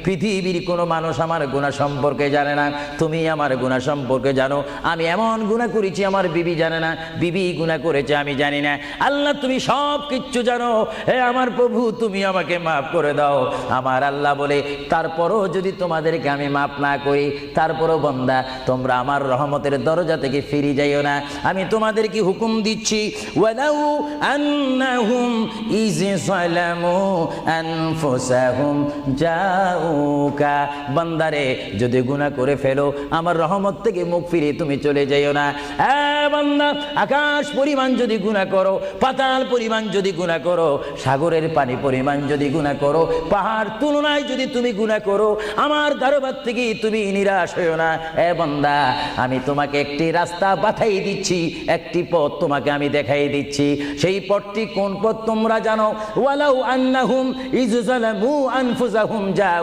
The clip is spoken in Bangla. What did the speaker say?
পৃথিবীর কোনো মানুষ আমার গুনাহ সম্পর্কে জানে না, তুমি আমার গুনাহ সম্পর্কে জানো। আমি এমন গুনাহ করেছি আমার বিবি জানে না, বিবি গুনাহ করেছে আমি জানি না। আল্লাহ তুমি সব কিচ্ছু জানো, হে আমার প্রভু তুমি আমাকে মাফ করে দাও। আমার আল্লাহ বলে, তারপরও যদি তোমাদেরকে আমি মাফ না করি, তারপরও বান্দা তোমরা আমার রহমতের দরজা থেকে ফিরে যাইও না। আমি তোমাদেরকে হুকুম দিচ্ছি, ওয়ালাউ আন্নাহুম ইয যালামু আনফুসাহুম জাউকা, বান্দারে যদি গুনাহ করে ফেলো আমার রহমত থেকে মুখ ফিরিয়ে তুমি চলে যাইও না। বান্দা, আকাশ পরিমাণ যদি গুনাহ করো, পাতাল পরিমাণ যদি গুনাহ করো, সাগরের পানি পরিমাণ যদি গুনাহ করো, পাহাড় তুলনায় যদি তুমি গুনাহ করো, আমার দরবার থেকে তুমি নিরাশ হইও না। বান্দা, আমি তোমাকে একটি রাস্তা বাতাই দিচ্ছি, একটি পথ তোমাকে আমি দেখাই দিচ্ছি। সেই পথটি কোন পথ তোমরা জানো? ওয়ালাউ আন্নাহুম ইয যালামু আনফুসাহুম